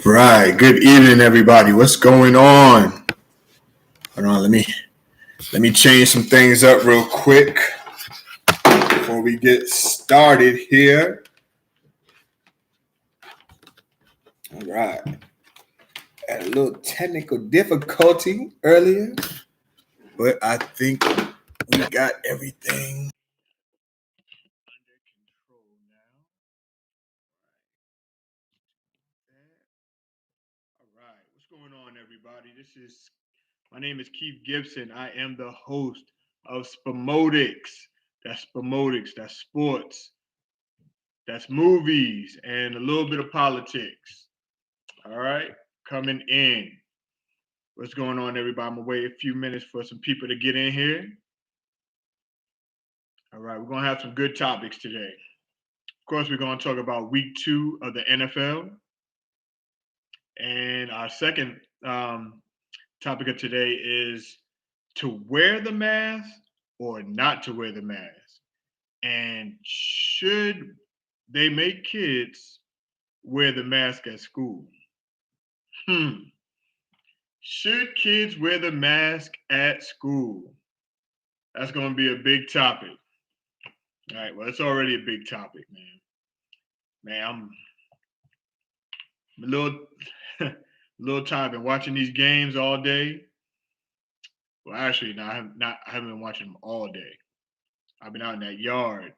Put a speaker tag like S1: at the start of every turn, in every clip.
S1: Right. Good evening, everybody. What's going on? Hold on. Let me change some things up real quick before we get started here. All right. Had a little technical difficulty earlier, but I think we got everything under control now. All right. What's going on, everybody? My name is Keith Gibson. I am the host of Spomotics. That's Spomotics. That's sports. That's movies and a little bit of politics. All right. Coming in. What's going on, everybody? I'm going to wait a few minutes for some people to get in here. All right. We're going to have some good topics today. Of course, we're going to talk about week 2 of the NFL. And our second topic of today is to wear the mask or not to wear the mask. And should they make kids wear the mask at school? Should kids wear the mask at school? That's going to be a big topic. All right. Well, it's already a big topic, man. Man, I'm a little tired. I've been watching these games all day. Well, actually, no, I haven't been watching them all day. I've been out in that yard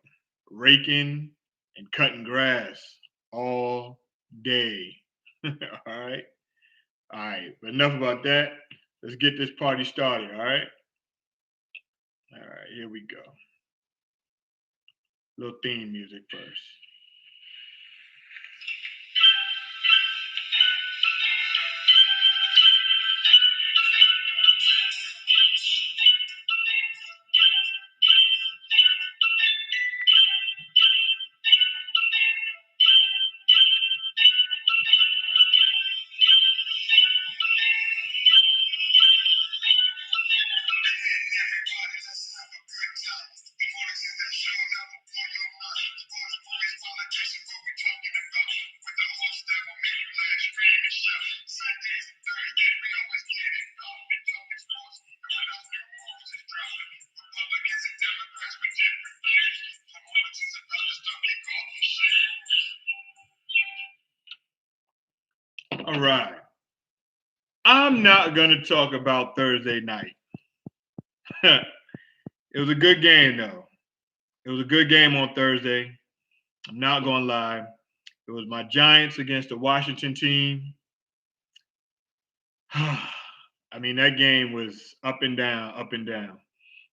S1: raking and cutting grass all day. All right. All right. But enough about that. Let's get this party started. All right. All right. Here we go. Little theme music first. All right. I'm not going to talk about Thursday night. It was a good game, though. It was a good game on Thursday. I'm not going to lie. It was my Giants against the Washington team. I mean, that game was up and down, up and down.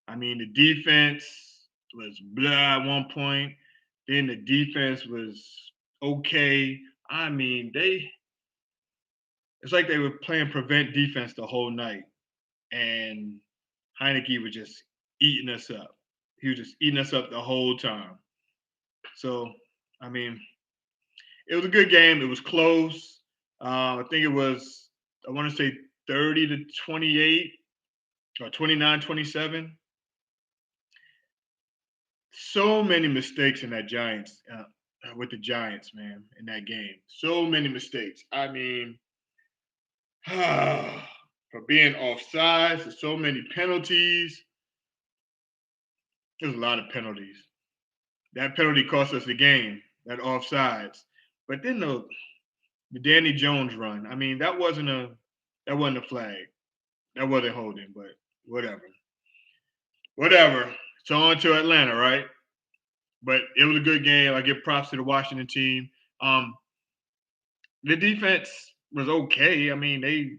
S1: I mean, the defense was blah at one point. Then the defense was okay. I mean, it's like they were playing prevent defense the whole night. And Heineke was just eating us up. He was just eating us up the whole time. So, I mean, it was a good game. It was close. I think it was, I want to say 30-28 or 29-27. So many mistakes in that Giants, with the Giants, man, in that game. So many mistakes. I mean, for being offsides, there's so many penalties. There's a lot of penalties. That penalty cost us the game, that offsides. But then the Danny Jones run, I mean, that wasn't a flag. That wasn't holding, but whatever. Whatever. It's on to Atlanta, right? But it was a good game. I give props to the Washington team. The defense was okay. I mean,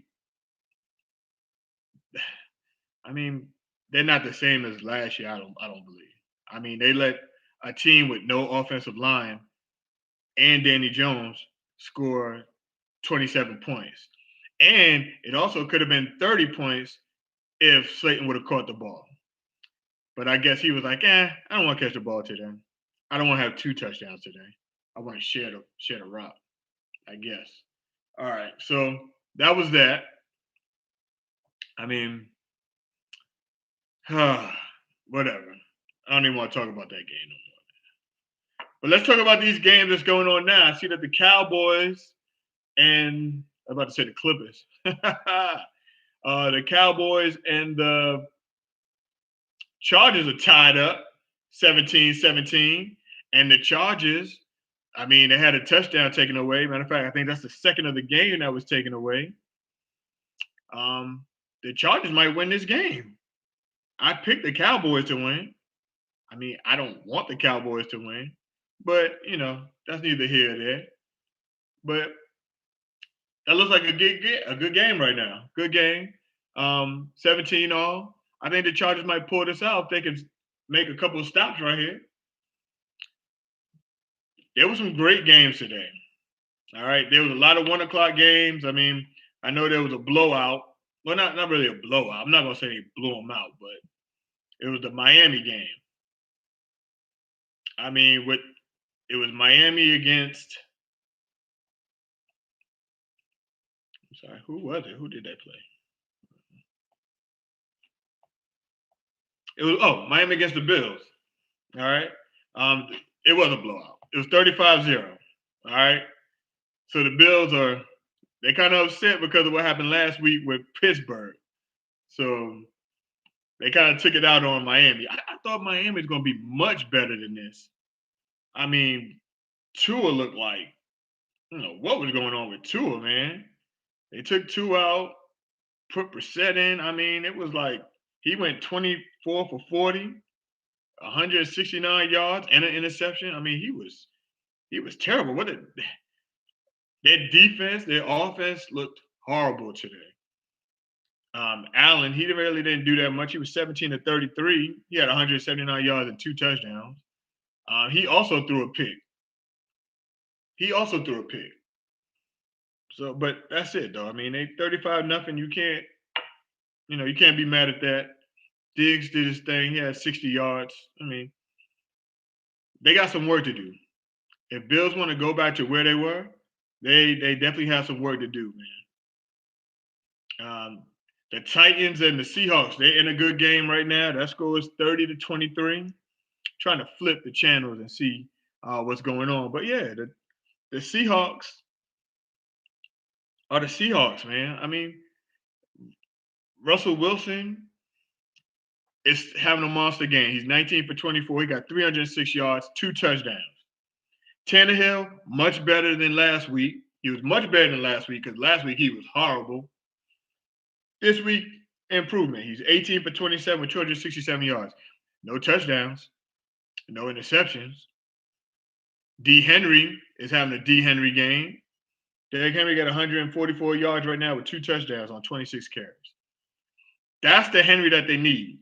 S1: they're not the same as last year. I don't believe. I mean, they let a team with no offensive line and Danny Jones score 27 points. And it also could have been 30 points if Slayton would have caught the ball. But I guess he was like, I don't want to catch the ball today. I don't want to have 2 touchdowns today. I want to share the rock, I guess. All right. So that was that. I mean, whatever. I don't even want to talk about that game no more. But let's talk about these games that's going on now. I see that the Cowboys and I'm about to say the Clippers. The Cowboys and the Chargers are tied up 17-17. And the Chargers, I mean, they had a touchdown taken away. Matter of fact, I think that's the second of the game that was taken away. The Chargers might win this game. I picked the Cowboys to win. I mean, I don't want the Cowboys to win, but that's neither here nor there. But that looks like a good game right now. Good game. 17 all. I think the Chargers might pull this out if they can make a couple of stops right here. There were some great games today. All right. There was a lot of 1 o'clock games. I mean, I know there was a blowout. Well, not really a blowout. I'm not going to say they blew them out, but it was the Miami game. I mean, it was Miami against. I'm sorry, who was it? Who did they play? It was Miami against the Bills. All right. It was a blowout. It was 35-0. All right. So the Bills they kind of upset because of what happened last week with Pittsburgh. So they kind of took it out on Miami. I thought Miami was going to be much better than this. I mean, Tua looked like, what was going on with Tua, man? They took Tua out, put Brissett in. I mean, it was like he went 24 for 40, 169 yards and an interception. I mean, he was terrible. Their defense, their offense looked horrible today. Allen, he really didn't do that much. He was 17 to 33. He had 179 yards and 2 touchdowns. He also threw a pick. So, but that's it though. I mean, they 35-0. You can't be mad at that. Diggs did his thing. He had 60 yards. I mean, they got some work to do. If Bills want to go back to where they were, they definitely have some work to do, man. The Titans and the Seahawks, they're in a good game right now. That score is 30-23. Trying to flip the channels and see what's going on. But yeah, the Seahawks are the Seahawks, man. I mean, Russell Wilson is having a monster game. He's 19 for 24. He got 306 yards, 2 touchdowns. Tannehill, much better than last week. He was much better than last week because last week he was horrible. This week, improvement. He's 18 for 27 with 267 yards. No touchdowns, no interceptions. D. Henry is having a D. Henry game. Derrick Henry got 144 yards right now with 2 touchdowns on 26 carries. That's the Henry that they need.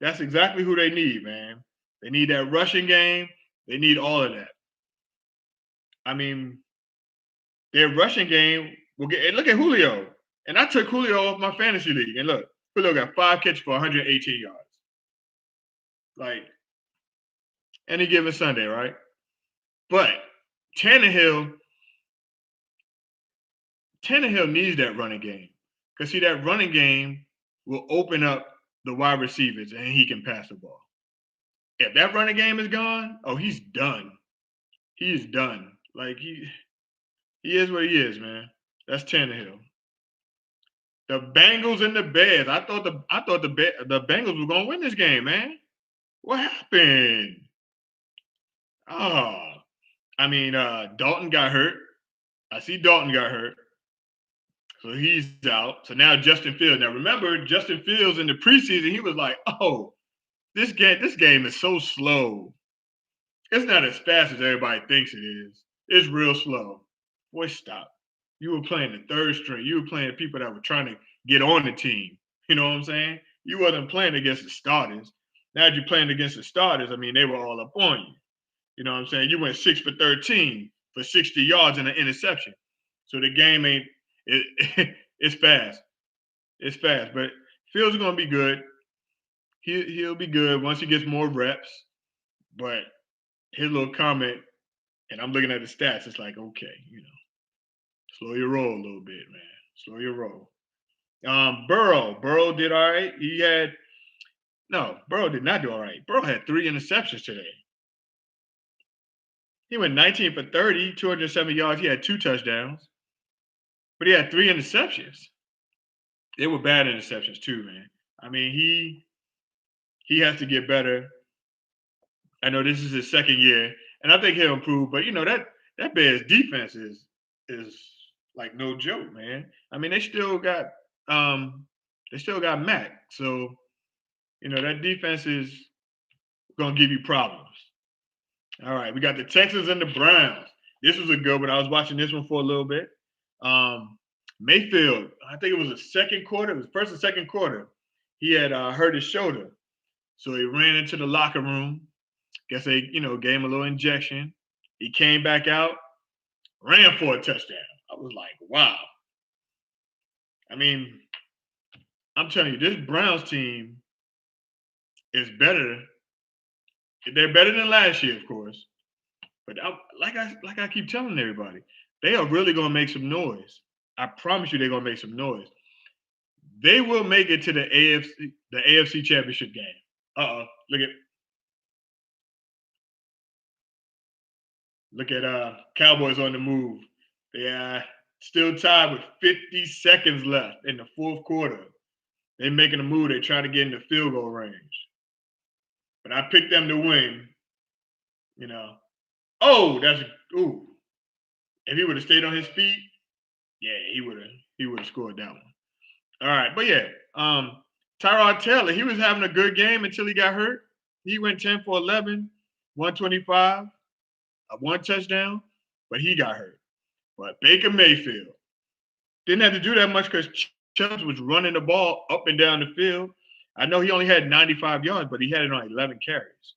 S1: That's exactly who they need, man. They need that rushing game. They need all of that. I mean, their rushing game will get. And look at Julio. And I took Julio off my fantasy league. And look, Julio got 5 catches for 118 yards. Like, any given Sunday, right? But Tannehill needs that running game. Because, see, that running game will open up the wide receivers and he can pass the ball. If that running game is gone, he's done. He is done. Like, he is what he is, man. That's Tannehill. The Bengals and the Bears. I thought the Bengals were gonna win this game, man. What happened? Oh, I mean, Dalton got hurt. I see Dalton got hurt, so he's out. So now Justin Fields. Now remember, Justin Fields in the preseason, he was like, "Oh, this game is so slow. It's not as fast as everybody thinks it is. It's real slow." Boy, stop. You were playing the third string. You were playing people that were trying to get on the team. You know what I'm saying? You wasn't playing against the starters. Now that you're playing against the starters, I mean, they were all up on you. You know what I'm saying? You went 6 for 13 for 60 yards and an interception. So the game it's fast. It's fast. But Fields is going to be good. He'll be good once he gets more reps. But his little comment, and I'm looking at the stats, it's like, okay, slow your roll a little bit, man. Slow your roll. Burrow did all right. Burrow did not do all right. Burrow had 3 interceptions today. He went 19 for 30, 207 yards. He had 2 touchdowns. But he had 3 interceptions. They were bad interceptions too, man. I mean, he has to get better. I know this is his second year, and I think he'll improve. But that Bears defense is like no joke, man. I mean, they still got Mac, so that defense is gonna give you problems. All right, we got the Texans and the Browns. This was a good one. I was watching this one for a little bit. Mayfield, I think it was the second quarter. It was first and second quarter. He had hurt his shoulder, so he ran into the locker room. Guess they, gave him a little injection. He came back out, ran for a touchdown. I was like, wow. I mean, I'm telling you, this Browns team is better. They're better than last year, of course. But like I keep telling everybody, they are really going to make some noise. I promise you, they're going to make some noise. They will make it to the AFC Championship game. Look at Cowboys on the move. They are still tied with 50 seconds left in the fourth quarter. They're making a move. They're trying to get in the field goal range. But I picked them to win. If he would have stayed on his feet, yeah, he would have scored that one. All right, but yeah, Tyrod Taylor, he was having a good game until he got hurt. He went 10 for 11, 125, one touchdown, but he got hurt. But Baker Mayfield didn't have to do that much because Chubbs was running the ball up and down the field. I know he only had 95 yards, but he had it on 11 carries.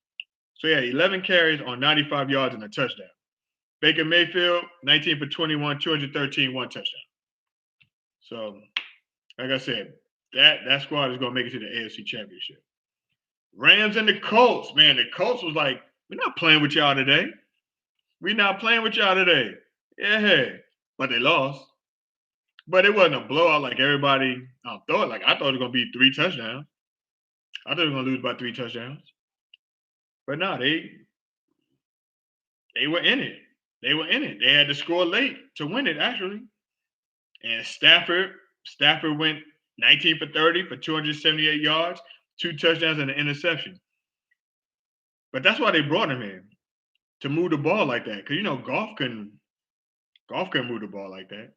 S1: So yeah, 11 carries on 95 yards and a touchdown. Baker Mayfield, 19 for 21, 213, one touchdown. So, like I said, that squad is going to make it to the AFC Championship. Rams and the Colts, man. The Colts was like, we're not playing with y'all today. We're not playing with y'all today. Yeah, but they lost. But it wasn't a blowout like everybody thought. Like, I thought it was going to be 3 touchdowns. I thought they were going to lose by 3 touchdowns. But no, they were in it. They were in it. They had to score late to win it, actually. And Stafford went 19 for 30 for 278 yards, 2 touchdowns, and an interception. But that's why they brought him in, to move the ball like that. Because, Goff couldn't move the ball like that.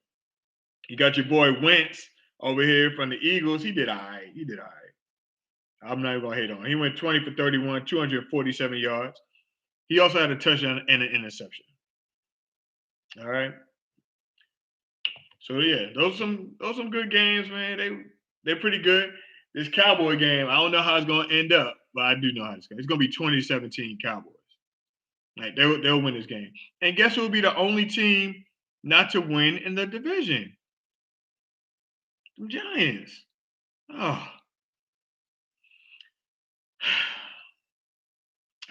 S1: You got your boy Wentz over here from the Eagles. He did all right. I'm not even going to hate on him. He went 20 for 31, 247 yards. He also had a touchdown and an interception. All right. So yeah, those are some good games, man. They're pretty good. This Cowboy game, I don't know how it's gonna end up, but I do know how it's gonna be 2017 Cowboys. Like they'll win this game. And guess who will be the only team not to win in the division? The Giants. Oh.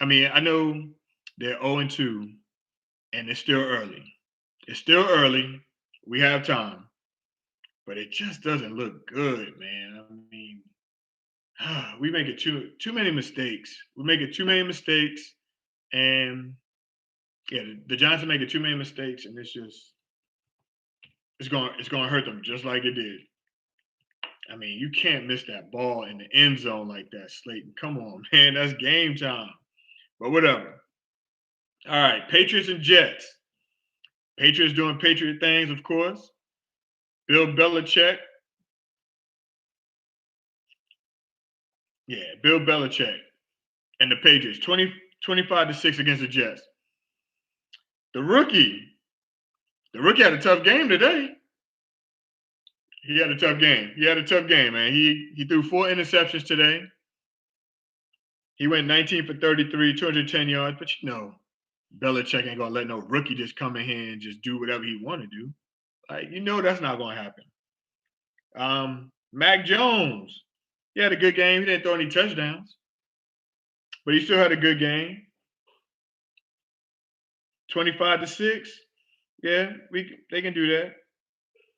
S1: I mean, I know they're 0-2, and it's still early. It's still early. We have time. But it just doesn't look good, man. I mean, we make it too many mistakes. We make it too many mistakes. And yeah, the Giants are making too many mistakes, and it's gonna hurt them just like it did. I mean, you can't miss that ball in the end zone like that, Slayton. Come on, man. That's game time. But whatever. All right, Patriots and Jets. Patriots doing Patriot things, of course. Bill Belichick. Yeah, Bill Belichick and the Patriots. 25-6 against the Jets. The rookie had a tough game today. He had a tough game, man. He threw 4 interceptions today. He went 19 for 33, 210 yards. But Belichick ain't gonna let no rookie just come in here and just do whatever he want to do. Like, that's not gonna happen. Mac Jones, he had a good game. He didn't throw any touchdowns, but he still had a good game. 25-6. Yeah, they can do that.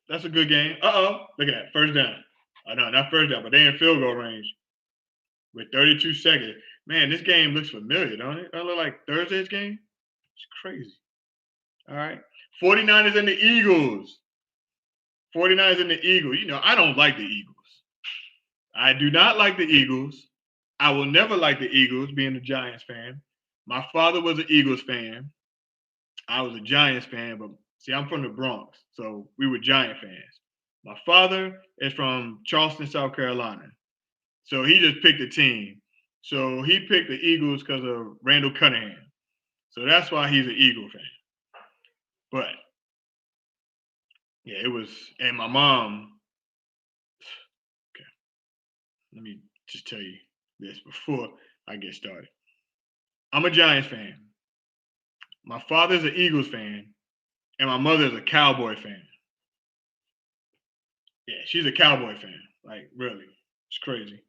S1: That's a good game. Look at that. First down. Oh, no, not first down, but they in field goal range with 32 seconds. Man, this game looks familiar, don't it? Doesn't it look like Thursday's game? It's crazy. All right. 49ers and the Eagles. 49ers and the Eagles. You know, I don't like the Eagles. I do not like the Eagles. I will never like the Eagles, being a Giants fan. My father was an Eagles fan. I was a Giants fan, but see, I'm from the Bronx, so we were Giant fans. My father is from Charleston, South Carolina, so he just picked a team. So he picked the Eagles because of Randall Cunningham. So that's why he's an Eagle fan. But yeah, it was, and my mom, okay, let me just tell you this before I get started. I'm a Giants fan. My father's an Eagles fan, and my mother's a Cowboy fan. Yeah, she's a Cowboy fan. Like, really. It's crazy.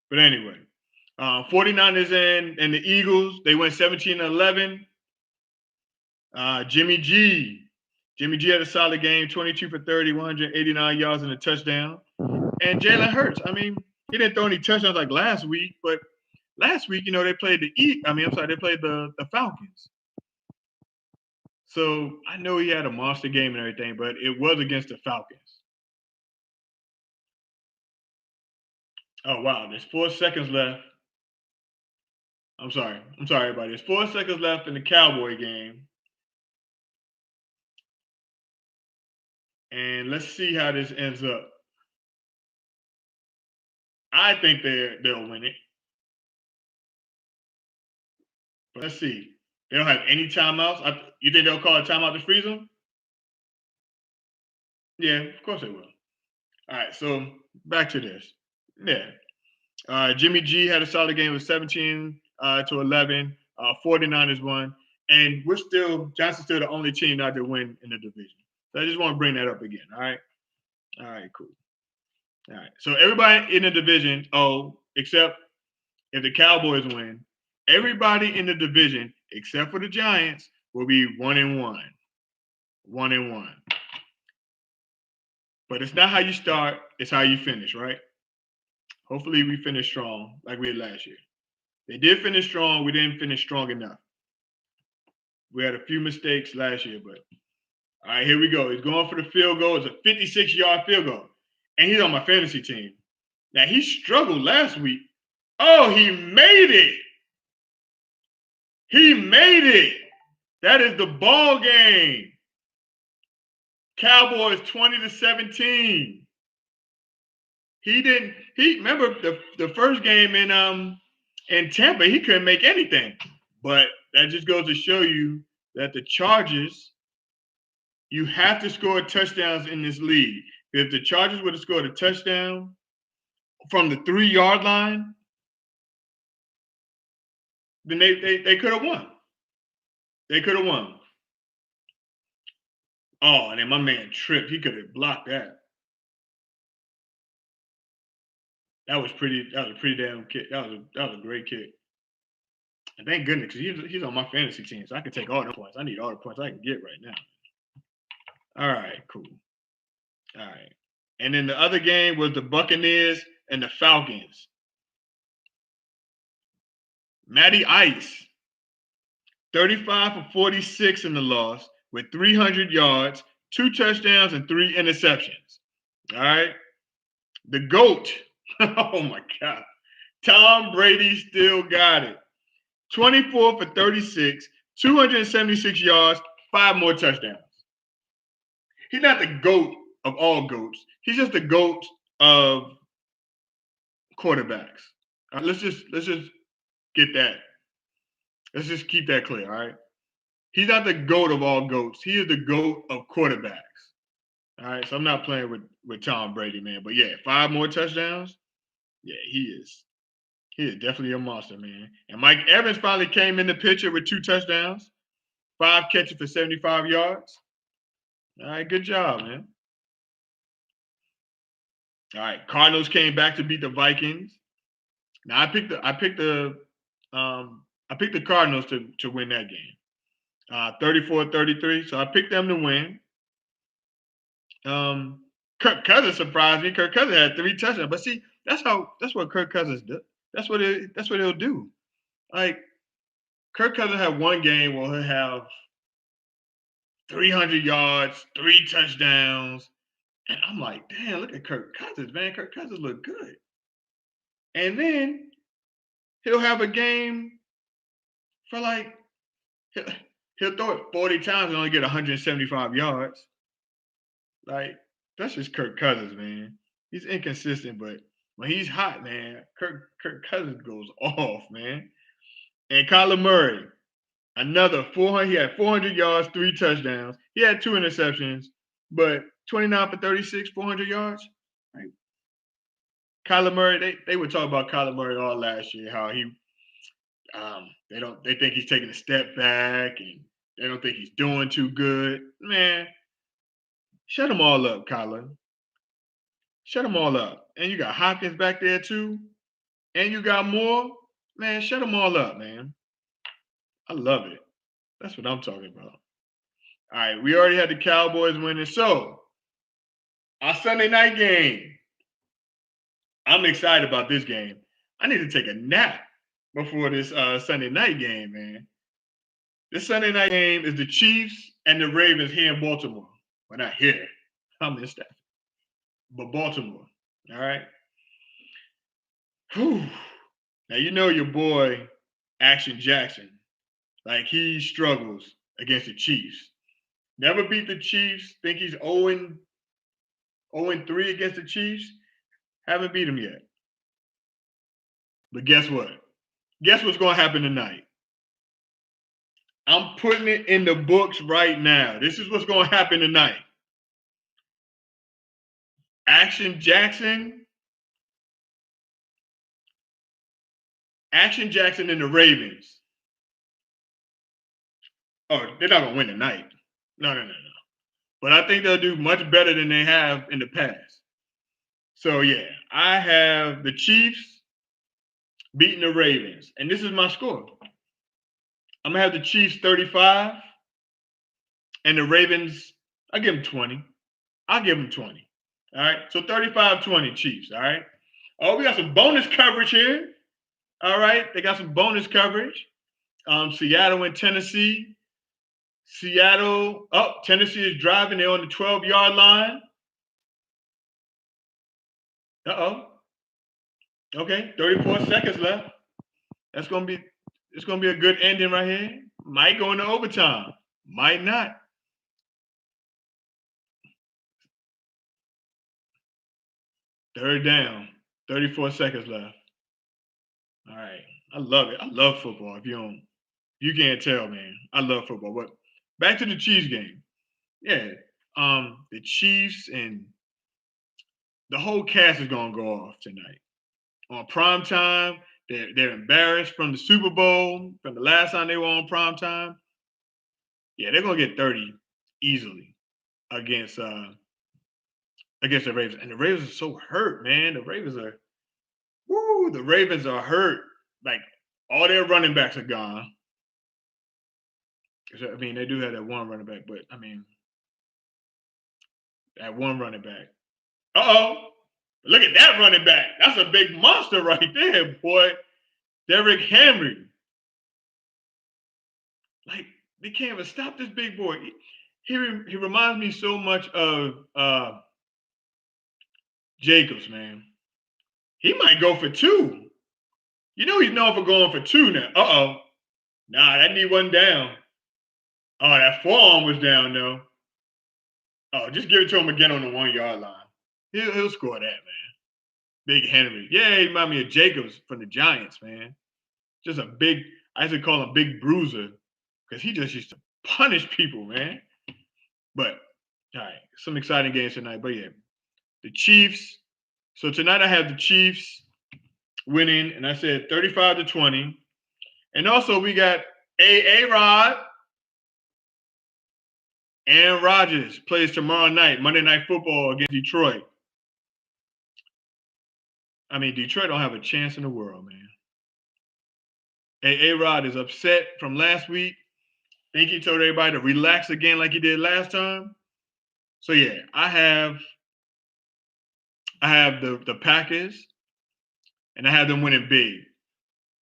S1: But anyway, 49ers and the Eagles, they went 17-11. Jimmy G had a solid game, 22 for 30, 189 yards and a touchdown. And Jalen Hurts, I mean, he didn't throw any touchdowns like last week, but last week, you know, they played they played the Falcons. So I know he had a monster game and everything, but it was against the Falcons. Oh, wow. There's 4 seconds left. I'm sorry, everybody. There's 4 seconds left in the Cowboy game. And let's see how this ends up. I think they'll win it. But let's see. They don't have any timeouts. You think they'll call a timeout to freeze them? Yeah, of course they will. All right, so back to this. Yeah. Jimmy G had a solid game with 17 to 11. 49ers won. And Johnson's still the only team not to win in the division. So I just want to bring that up again. All right. All right, cool. All right. So everybody in the division, except if the Cowboys win, everybody in the division, except for the Giants, will be 1-1. 1-1. But it's not how you start, it's how you finish, right? Hopefully we finish strong like we did last year. They did finish strong. We didn't finish strong enough. We had a few mistakes last year, but all right, here we go. He's going for the field goal. It's a 56-yard field goal. And he's on my fantasy team. Now, he struggled last week. Oh, he made it. He made it. That is the ball game. Cowboys 20-17. Remember the first game in Tampa, he couldn't make anything. But that just goes to show you that the Chargers, you have to score touchdowns in this league. If the Chargers would have scored a touchdown from the 3-yard line, then they could have won. They could have won. Oh, and then my man tripped. He could have blocked that. That was a pretty damn kick. That was a great kick. And thank goodness, because he's on my fantasy team, so I can take all the points. I need all the points I can get right now. All right, cool. All right. And then the other game was the Buccaneers and the Falcons. Matty Ice, 35 for 46 in the loss with 300 yards, 2 touchdowns, and 3 interceptions. All right. The GOAT. Oh, my God. Tom Brady still got it. 24 for 36, 276 yards, 5 more touchdowns. He's not the GOAT of all GOATs. He's just the GOAT of quarterbacks. Let's just get that. Let's just keep that clear, all right? He's not the GOAT of all GOATs. He is the GOAT of quarterbacks. All right, so I'm not playing with Tom Brady, man. But yeah, 5 more touchdowns. Yeah, he is definitely a monster, man. And Mike Evans finally came in the picture with 2 touchdowns, 5 catches for 75 yards. All right, good job, man. All right, Cardinals came back to beat the Vikings. Now I picked the Cardinals to win that game. 34-33. So I picked them to win. Kirk Cousins surprised me. Kirk Cousins had 3 touchdowns. But see, that's what Kirk Cousins does. That's what he'll do. Like, Kirk Cousins had one game where he'll have 300 yards, 3 touchdowns, And I'm like, damn, look at Kirk Cousins, man. Kirk Cousins look good. And then he'll have a game for like, he'll throw it 40 times and only get 175 yards. Like, that's just Kirk Cousins, man. He's inconsistent, but when he's hot, man, Kirk Cousins goes off, man. And Kyler Murray, another 400. He had 400 yards, 3 touchdowns. He had 2 interceptions, but 29 for 36, 400 yards. Like, Kyler Murray, they would talk about Kyler Murray all last year, how he they think he's taking a step back and they don't think he's doing too good. Man, shut them all up, Kyler. Shut them all up. And you got Hopkins back there too. And you got more. Man, shut them all up, man. I love it. That's what I'm talking about. All right, we already had the Cowboys winning. So, our Sunday night game. I'm excited about this game. I need to take a nap before this Sunday night game, man. This Sunday night game is the Chiefs and the Ravens here in Baltimore. Well, not here. I'm in Stafford. But Baltimore. All right. Whew. Now, you know your boy, Action Jackson. Like, he struggles against the Chiefs. Never beat the Chiefs. Think he's 0-3 against the Chiefs. Haven't beat him yet. But guess what? Guess what's going to happen tonight? I'm putting it in the books right now. This is what's going to happen tonight. Action Jackson and the Ravens. Oh, they're not going to win tonight. No. But I think they'll do much better than they have in the past. So, yeah, I have the Chiefs beating the Ravens. And this is my score. I'm going to have the Chiefs 35 and the Ravens, I'll give them 20. I'll give them 20. All right. So 35-20 Chiefs. All right. Oh, we got some bonus coverage here. All right. They got some bonus coverage. Seattle and Tennessee. Seattle. Oh, Tennessee is driving. They're on the 12-yard line. Uh-oh. Okay. 34 seconds left. It's gonna be a good ending right here. Might go into overtime. Might not. Third down. 34 seconds left. All right. I love it. I love football. If you can't tell, man. I love football. But back to the Chiefs game. Yeah. The Chiefs and the whole cast is gonna go off tonight. On prime time, they're embarrassed from the Super Bowl, from the last time they were on prime time. Yeah, they're gonna get 30 easily against the Ravens. And the Ravens are so hurt, man. The Ravens are hurt. Like, all their running backs are gone. I mean, they do have that one running back, but I mean, that one running back. Uh-oh. Look at that running back. That's a big monster right there, boy. Derrick Henry. Like, they can't even stop this big boy. He reminds me so much of Jacobs, man. He might go for 2. You know he's known for going for 2 now. Uh-oh. Nah, that knee wasn't down. Oh, that forearm was down, though. Oh, just give it to him again on the 1-yard line. He'll score that, man. Big Henry. Yeah, he reminds me of Jacobs from the Giants, man. Just a big, I used to call him Big Bruiser because he just used to punish people, man. But, all right, some exciting games tonight. But, yeah, the Chiefs. So, tonight I have the Chiefs winning, and I said 35-20. And also, we got A-Rod. Aaron Rodgers plays tomorrow night, Monday Night Football against Detroit. I mean, Detroit don't have a chance in the world, man. A-Rod is upset from last week. Think he told everybody to relax again like he did last time. So, yeah, I have the Packers, and I have them winning big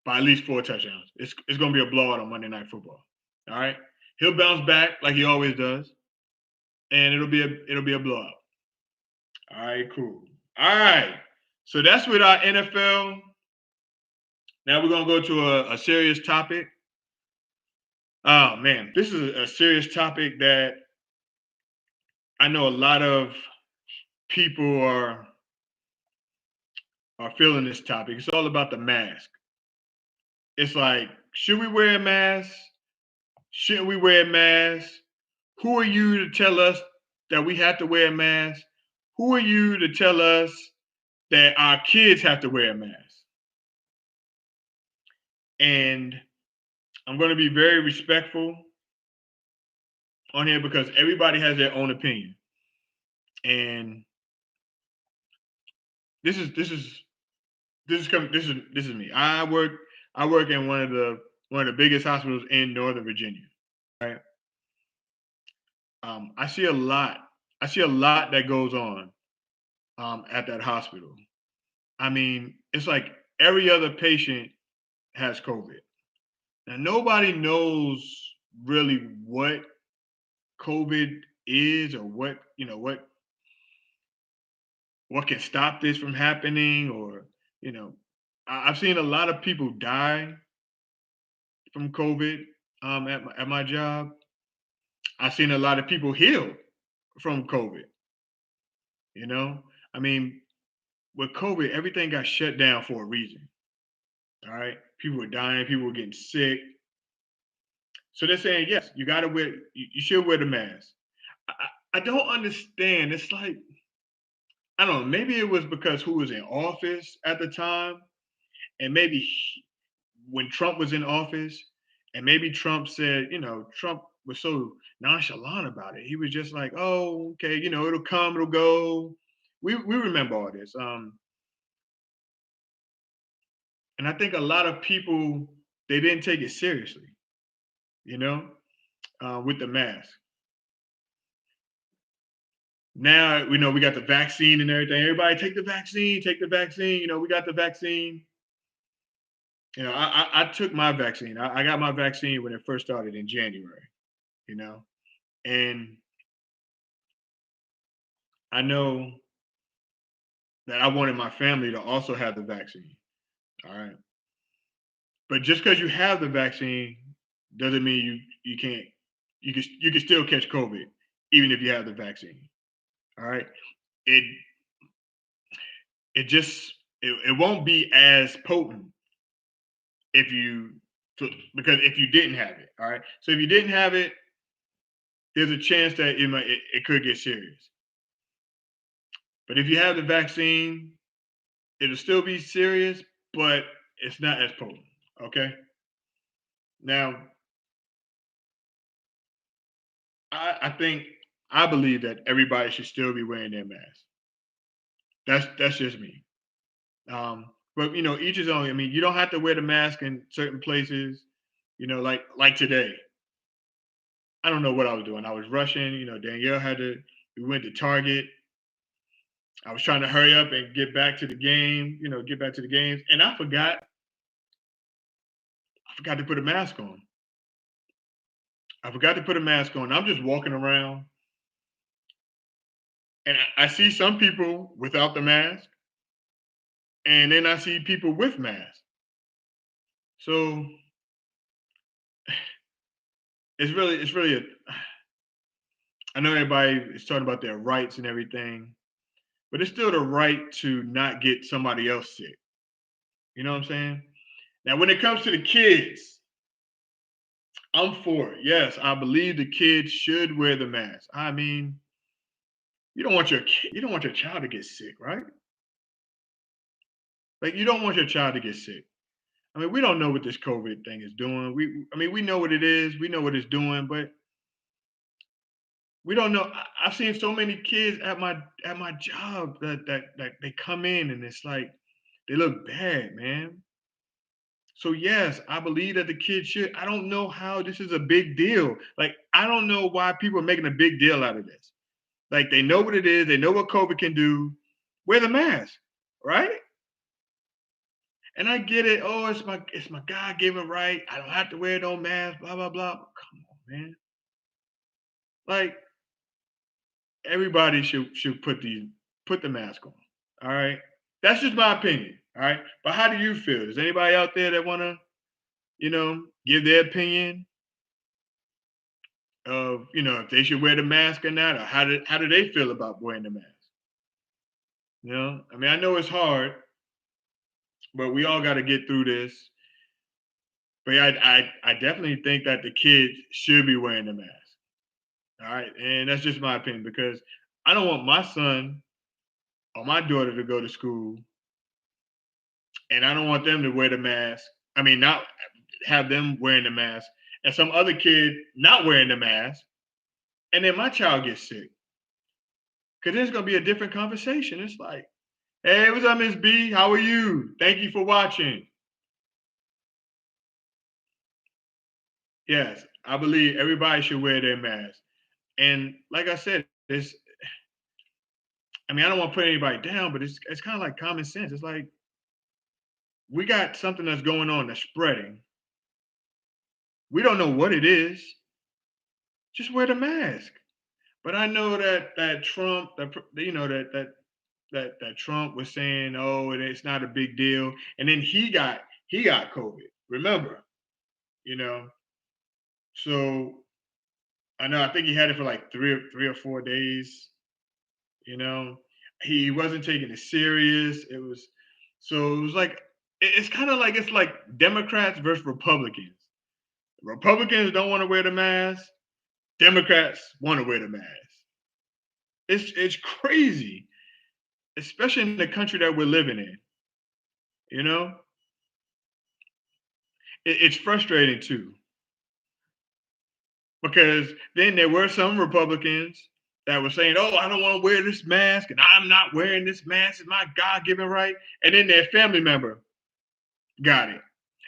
S1: by at least 4 touchdowns. It's going to be a blowout on Monday Night Football. All right? He'll bounce back like he always does, and it'll be a blowout. All right, cool. All right. So that's with our NFL. Now we're gonna go to a serious topic. Oh man, this is a serious topic that I know a lot of people are feeling this topic. It's all about the mask. It's like, should we wear a mask? Shouldn't we wear a mask? Who are you to tell us that we have to wear a mask? Who are you to tell us that our kids have to wear a mask? And I'm going to be very respectful on here because everybody has their own opinion. And this is me. I work in one of the biggest hospitals in Northern Virginia. Right. I see a lot. I see a lot that goes on at that hospital. I mean, it's like every other patient has COVID. Now nobody knows really what COVID is or what can stop this from happening, or you know I've seen a lot of people die from COVID at my job. I've seen a lot of people heal from COVID. You know, I mean, with COVID, everything got shut down for a reason. All right, people were dying, people were getting sick. So they're saying yes, you got to wear, you should wear the mask. I don't understand. It's like I don't know. Maybe it was because who was in office at the time, and maybe when Trump was in office, and maybe Trump said, Trump was so nonchalant about it. He was just like, "Oh, okay, it'll come, it'll go." We remember all this, and I think a lot of people they didn't take it seriously, you know, with the mask. Now we know we got the vaccine and everything. Everybody take the vaccine, take the vaccine. We got the vaccine. I took my vaccine. I got my vaccine when it first started in January. You know, and I know that I wanted my family to also have the vaccine. All right. But just because you have the vaccine doesn't mean you can't you can still catch COVID even if you have the vaccine. All right. It it just it won't be as potent if you because if you didn't have it. All right. So if you didn't have it, there's a chance that it could get serious. But if you have the vaccine, it'll still be serious, but it's not as potent. Okay. Now, I believe that everybody should still be wearing their mask. That's just me. But each his own. I mean, you don't have to wear the mask in certain places. Like today. I don't know what I was doing. I was rushing. Danielle had to. We went to Target. I was trying to hurry up and get back to the game. Get back to the games, and I forgot. I forgot to put a mask on. I forgot to put a mask on. I'm just walking around, and I see some people without the mask, and then I see people with masks. So it's really I know everybody is talking about their rights and everything, but it's still the right to not get somebody else sick. You know what I'm saying? Now, when it comes to the kids, I'm for it. Yes, I believe the kids should wear the mask. I mean, you don't want your child to get sick, right? Like you don't want your child to get sick. I mean, we don't know what this COVID thing is doing. I mean, we know what it is. We know what it's doing, but we don't know. I've seen so many kids at my job that they come in and it's like they look bad, man. So yes, I believe that the kids should. I don't know how this is a big deal. Like I don't know why people are making a big deal out of this. Like they know what it is. They know what COVID can do. Wear the mask, right? And I get it. Oh, it's my God given right. I don't have to wear no mask. Blah blah blah. Come on, man. Like everybody should put these. put the mask on. All right. That's just my opinion. All right. But how do you feel? Is anybody out there that want to, give their opinion of, if they should wear the mask or not, or how do they feel about wearing the mask? I mean, I know it's hard, but we all got to get through this. But yeah, I definitely think that the kids should be wearing the mask. All right. And that's just my opinion because I don't want my son or my daughter to go to school and I don't want them to wear the mask. I mean, not have them wearing the mask and some other kid not wearing the mask. And then my child gets sick. Because there's going to be a different conversation. It's like, hey, what's up, Miss B? How are you? Thank you for watching. Yes, I believe everybody should wear their mask. And like I said, I don't want to put anybody down, but it's kind of like common sense. It's like we got something that's going on that's spreading. We don't know what it is. Just wear the mask. But I know that Trump, that Trump was saying, oh, it's not a big deal, and then he got COVID. Remember, you know. So I know I think he had it for like three or 4 days. He wasn't taking it serious. It was like it's like Democrats versus Republicans. Republicans don't want to wear the mask. Democrats want to wear the mask. It's crazy, especially in the country that we're living in. You know, it's frustrating too because then there were some Republicans that were saying, "Oh, I don't want to wear this mask, and I'm not wearing this mask. It's my God-given right." And then their family member got it,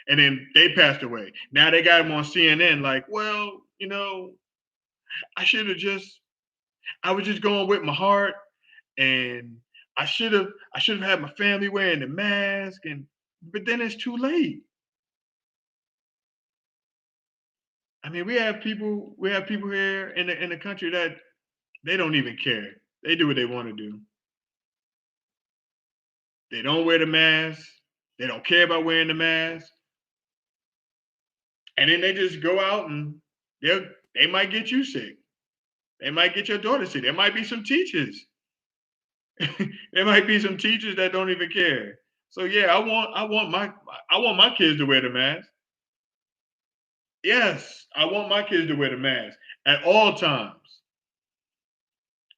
S1: and then they passed away. Now they got him on CNN, like, well, I should have just, I was just going with my heart, and I should have had my family wearing the mask, but then it's too late. I mean, we have people here in the country that they don't even care. They do what they want to do. They don't wear the mask. They don't care about wearing the mask, and then they just go out and they might get you sick. They might get your daughter sick. There might be some teachers. There might be some teachers that don't even care. So yeah, I want my kids to wear the mask. Yes, I want my kids to wear the mask at all times.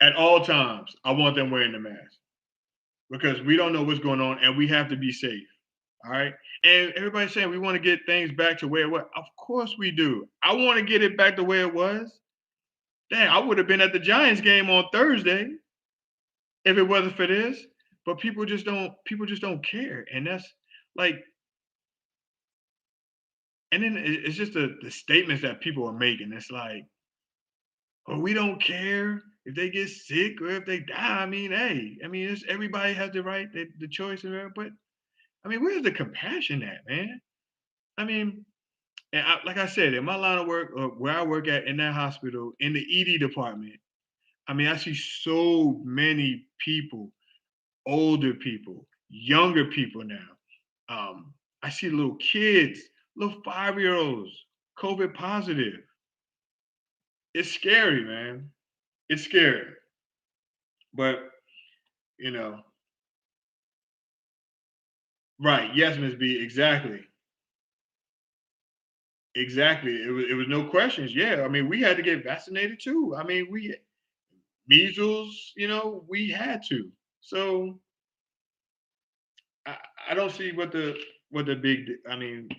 S1: At all times, I want them wearing the mask because we don't know what's going on and we have to be safe. All right. And everybody's saying we want to get things back to where it was. Of course we do. I want to get it back to where it was. Dang, I would have been at the Giants game on Thursday if it wasn't for this. But people just don't care. And that's like, and then it's just the statements that people are making. It's like, oh, we don't care if they get sick or if they die. I mean, hey, everybody has the right, the choice, but I mean, where's the compassion at, man? I mean, and like I said, in my line of work, where I work at in that hospital, in the ED department, I mean, I see so many people, older people, younger people now. I see little kids, little 5-year-olds, COVID positive. It's scary, man. It's scary. But, you know, right. Yes, Miss B, exactly. Exactly. It was no questions. Yeah. I mean, we had to get vaccinated too. I mean, we measles, we had to. So I, I don't see what the I mean,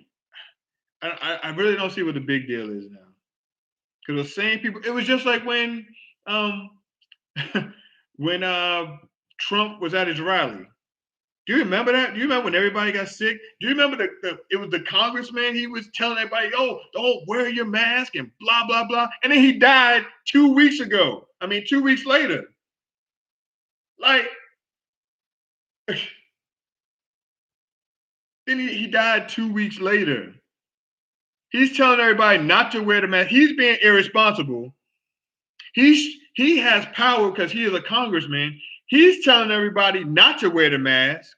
S1: I really don't see what the big deal is now. Because the same people, it was just like um when Trump was at his rally. Do you remember that? Do you remember when everybody got sick? Do you remember it was the congressman? He was telling everybody, "Oh, don't wear your mask," and blah blah blah. And then he died 2 weeks ago. I mean, 2 weeks later. Like, then he died 2 weeks later. He's telling everybody not to wear the mask. He's being irresponsible. He has power because he is a congressman. He's telling everybody not to wear the mask.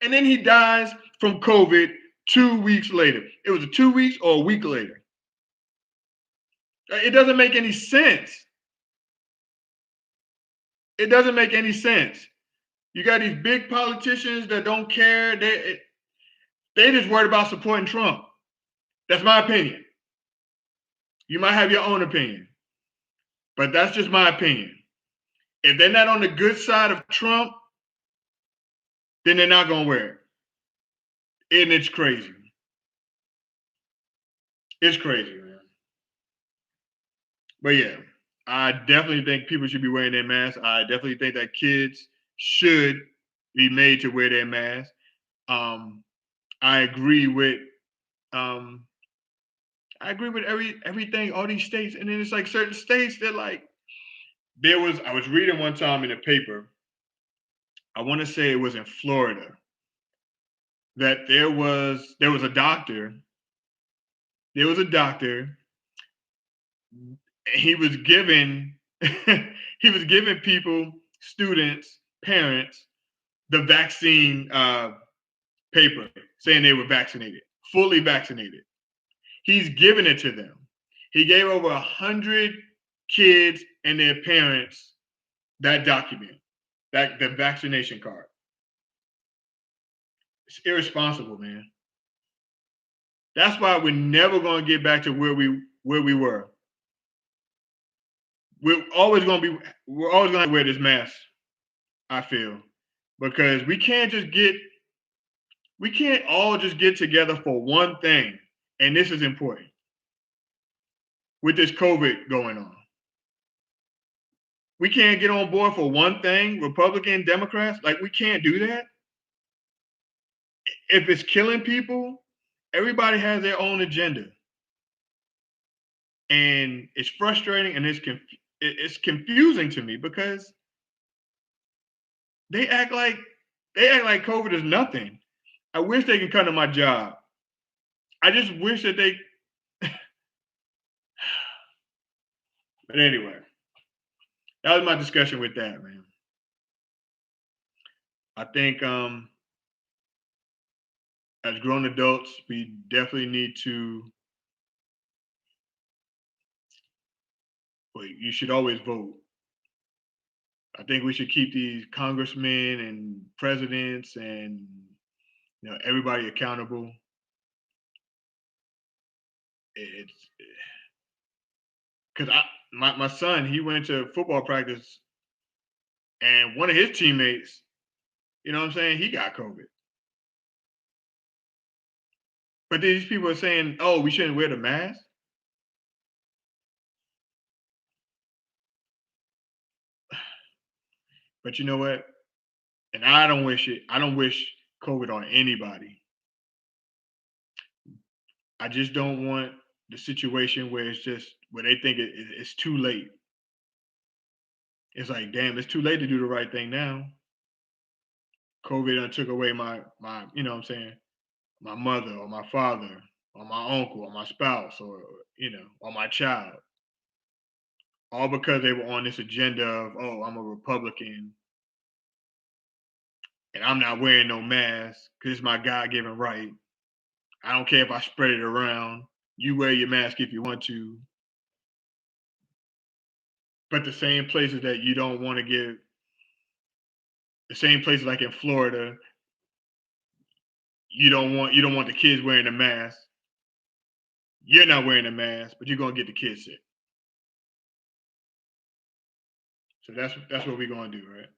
S1: And then he dies from COVID 2 weeks later. It was 2 weeks or a week later. It doesn't make any sense. It doesn't make any sense. You got these big politicians that don't care. They just worried about supporting Trump. That's my opinion. You might have your own opinion, but that's just my opinion. If they're not on the good side of Trump, then they're not going to wear it. And it's crazy. It's crazy, man. But yeah, I definitely think people should be wearing their masks. I definitely think that kids should be made to wear their masks. I agree with everything, all these states, and then it's like certain states that like I was reading one time in a paper, I want to say it was in Florida, that there was a doctor. There was a doctor. He was giving he was giving people, students, parents, the vaccine paper saying they were vaccinated, fully vaccinated. He's giving it to them. He gave over 100 kids and their parents that document, the vaccination card. It's irresponsible, man. That's why we're never going to get back to where we were. We're always going to wear this mask, I feel, because we can't all just get together for one thing. And this is important with this COVID going on. We can't get on board for one thing, Republican, Democrats, like we can't do that. If it's killing people, everybody has their own agenda. And it's frustrating and it's confusing to me because they act like COVID is nothing. I wish they could come to my job. I just wish that they But anyway, that was my discussion with that, man. I think as grown adults, we definitely need to. Well, you should always vote. I think we should keep these congressmen and presidents and everybody accountable. It's because my son, he went to football practice, and one of his teammates, you know what I'm saying, he got COVID. But these people are saying, "Oh, we shouldn't wear the mask." But you know what? And I don't wish it. I don't wish COVID on anybody. I just don't want the situation where they think it's too late. It's like, damn, it's too late to do the right thing now. COVID done took away my you know what I'm saying, my mother or my father or my uncle or my spouse or my child. All because they were on this agenda of, oh, I'm a Republican and I'm not wearing no mask because it's my God-given right. I don't care if I spread it around. You wear your mask if you want to. But the same places that you don't want to give, the same places like in Florida, you don't want the kids wearing a mask. You're not wearing a mask, but you're gonna get the kids sick. So that's what we're gonna do, right?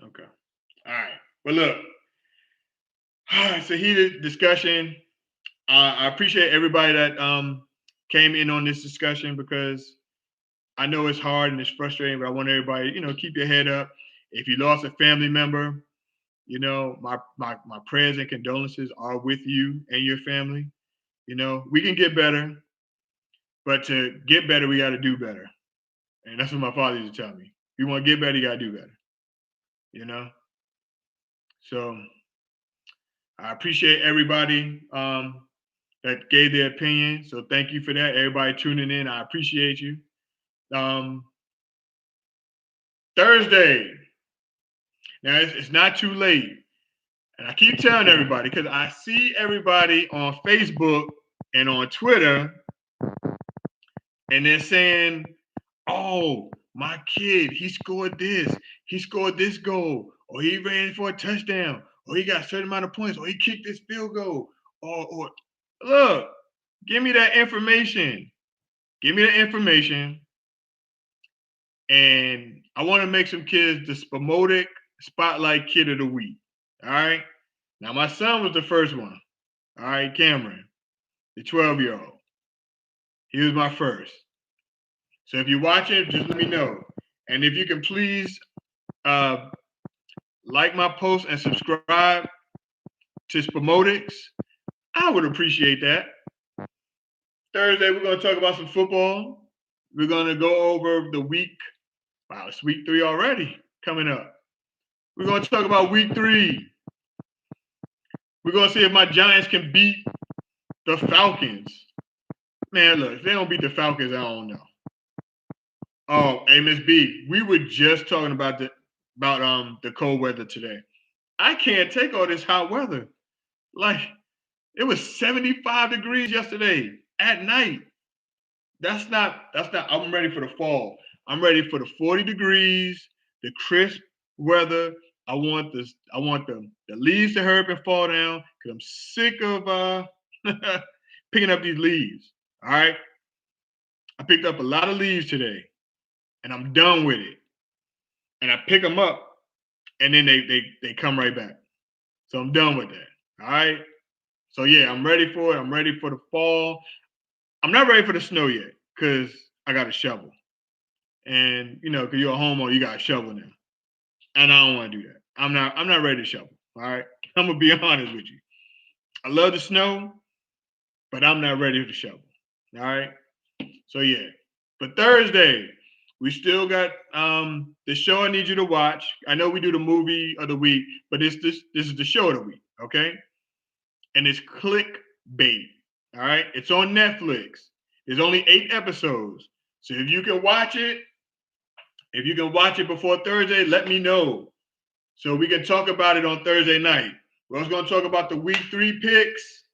S1: Okay. All right. Well, look, it's a heated discussion. I appreciate everybody that came in on this discussion because I know it's hard and it's frustrating, but I want everybody, keep your head up. If you lost a family member, my prayers and condolences are with you and your family. We can get better, but to get better, we got to do better. And that's what my father used to tell me. If you want to get better, you got to do better. So I appreciate everybody that gave their opinion. So thank you for that. Everybody tuning in, I appreciate you. Thursday. Now it's not too late. And I keep telling everybody because I see everybody on Facebook and on Twitter, and they're saying, oh, my kid, he scored this goal, or he ran for a touchdown, or he got a certain amount of points, or he kicked this field goal, or look, give me that information. Give me the information. And I want to make some kids the Spomotic Spotlight Kid of the Week. All right. Now, my son was the first one. All right, Cameron, the 12-year-old. He was my first. So if you're watching, just let me know. And if you can please like my post and subscribe to Spomotics, I would appreciate that. Thursday, we're going to talk about some football. We're going to go over the week. Wow, it's week 3 already coming up. We're going to talk about week 3. We're going to see if my Giants can beat the Falcons. Man, look, if they don't beat the Falcons, I don't know. Oh, hey, Miss B, we were just talking about the cold weather today. I can't take all this hot weather. Like, it was 75 degrees yesterday at night. That's not, I'm ready for the fall. I'm ready for the 40 degrees, the crisp weather. I want the leaves to hurry up and fall down because I'm sick of picking up these leaves. All right. I picked up a lot of leaves today and I'm done with it. And I pick them up and then they come right back. So I'm done with that. All right. So yeah, I'm ready for it. I'm ready for the fall. I'm not ready for the snow yet because I got a shovel. And because you're a homeowner, you got a shovel now. And I don't want to do that. I'm not ready to shovel. All right. I'm gonna be honest with you. I love the snow, but I'm not ready to shovel. All right. So yeah. But Thursday, we still got the show I need you to watch. I know we do the movie of the week, but this is the show of the week, okay? And it's Clickbait. All right. It's on Netflix. There's only 8 episodes. So if you can watch it before Thursday, let me know. So we can talk about it on Thursday night. We're also going to talk about the week 3 picks,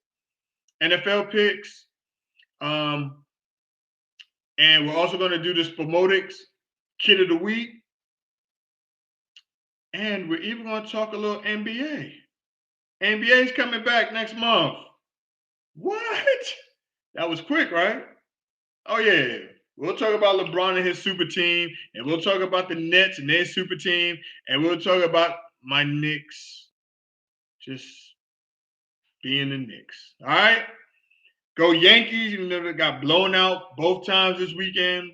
S1: NFL picks. And we're also going to do the Spomotics Kid of the Week. And we're even going to talk a little NBA. NBA's coming back next month. What? That was quick, right? Oh, yeah. We'll talk about LeBron and his super team, and we'll talk about the Nets and their super team, and we'll talk about my Knicks just being the Knicks. All right? Go Yankees, even though they got blown out both times this weekend.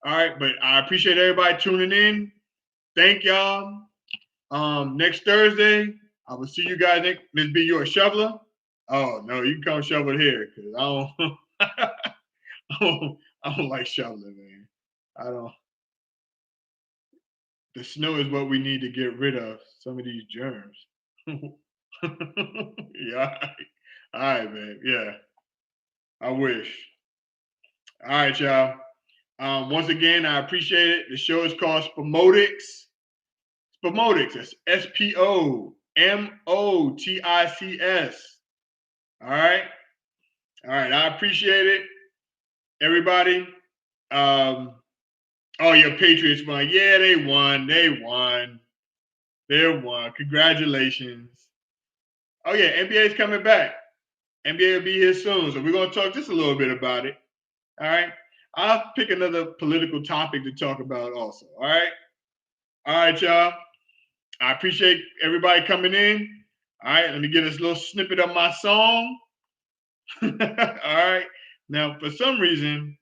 S1: All right, but I appreciate everybody tuning in. Thank y'all. Next Thursday, I will see you guys next. Miss B, you a shoveler? Oh, no, you can come shovel here because I don't like shoveling, man. I don't. The snow is what we need to get rid of some of these germs. Yeah. All right, man. Yeah. I wish. All right, y'all. Once again, I appreciate it. The show is called Spomotics. Spomotics. That's Spomotics. All right. All right. I appreciate it. Everybody. Oh, your Patriots won. Yeah, they won. They won. Congratulations. Oh, yeah. NBA's coming back. NBA will be here soon. So we're going to talk just a little bit about it. All right. I'll pick another political topic to talk about also. All right. All right, y'all. I appreciate everybody coming in. All right. Let me get this little snippet of my song. All right. Now, for some reason,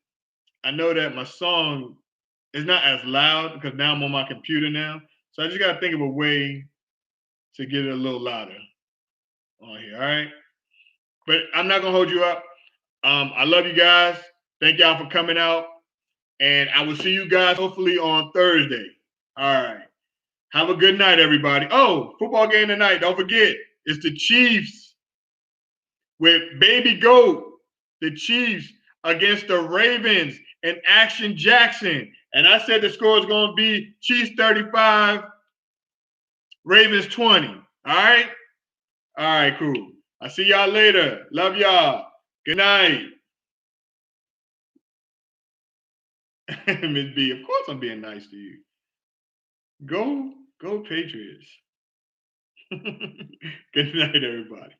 S1: I know that my song is not as loud because now I'm on my computer now. So I just got to think of a way to get it a little louder on here. All right. But I'm not going to hold you up. I love you guys. Thank y'all for coming out. And I will see you guys hopefully on Thursday. All right. Have a good night, everybody. Oh, football game tonight. Don't forget, it's the Chiefs with Baby Goat. The Chiefs against the Ravens. and Action Jackson. And I said the score is going to be Chiefs 35, Ravens 20. All right? All right, cool. I'll see y'all later. Love y'all. Good night. Miss B, of course I'm being nice to you. Go Patriots. Good night, everybody.